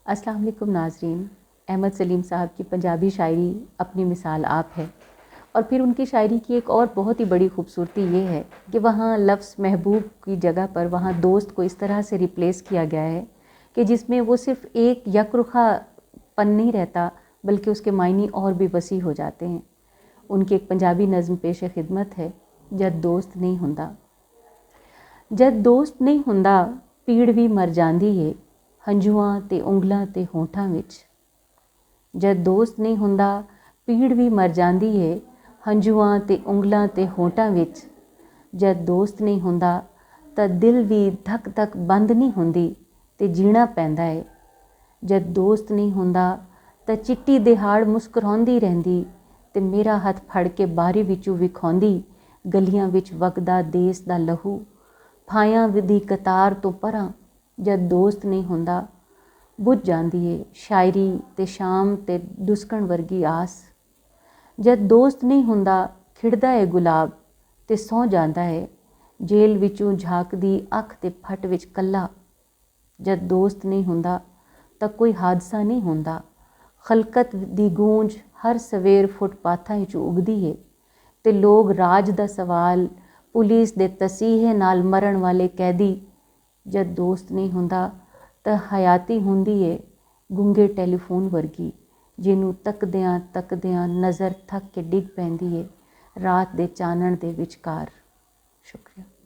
अस्सलाम वालेकुम नाज़रीन। अहमद सलीम साहब की पंजाबी शायरी अपनी मिसाल आप है। और फिर उनकी शायरी की एक और बहुत ही बड़ी खूबसूरती ये है कि वहाँ लफ्ज़ महबूब की जगह पर वहाँ दोस्त को इस तरह से रिप्लेस किया गया है कि जिसमें वो सिर्फ़ एक यकरुखापन नहीं रहता, बल्कि उसके मायने और भी वसी हो जाते हैं। उनकी एक पंजाबी नज़म पेश खिदमत है, जद दोस्त नहीं हुंदा। जद दोस्त नहीं हुंदा पीड़ भी मर जांदी है हंझूआं ते ਉਂਗਲਾਂ ਤੇ ਹੋਠਾਂ ਵਿੱਚ। जद दोस्त नहीं हुंदा पीड़ भी मर जांदी है हंझूआं ते ਉਂਗਲਾਂ ਤੇ ਹੋਠਾਂ ਵਿੱਚ। जद दोस्त नहीं हुंदा ਤਾਂ दिल भी धक धक बंद नहीं हुंदी ते जीना पैंदा है। जद दोस्त नहीं हुंदा ਤਾਂ चिट्टी दिहाड़ मुस्कुराउंदी रहंदी ते मेरा हथ फड़ के बारी विचों विखाउंदी गलियां विच वगदा देस दा लहू फायां दी कतार तो परां। जद दोस्त नहीं हुंदा बुझ जाती है शायरी ते शाम ते दुस्कण वर्गी आस। जद दोस्त नहीं हुंदा खिड़दा है गुलाब ते सौ जाता है जेल विचों झाकदी अख ते फट विच कल्ला। जद दोस्त नहीं हुंदा तां कोई हादसा नहीं हुंदा खलकत दी गूंज हर सवेर फुटपाथां विच उगदी है ते लोग राज दा सवाल पुलिस दे तसीहे नाल मरण वाले कैदी। जद दोस्त नहीं हुंदा ਤਾਂ ਹਯਾਤੀ ਹੁੰਦੀ ਏ ਗੁੰਗੇ ਟੈਲੀਫੋਨ ਵਰਗੀ ਜਿਹਨੂੰ ਤੱਕਦਿਆਂ ਨਜ਼ਰ ਥੱਕ ਕੇ ਡਿੱਗ ਪੈਂਦੀ ਏ ਰਾਤ ਦੇ ਚਾਨਣ ਦੇ ਵਿਚਕਾਰ। ਸ਼ੁਕਰੀਆ।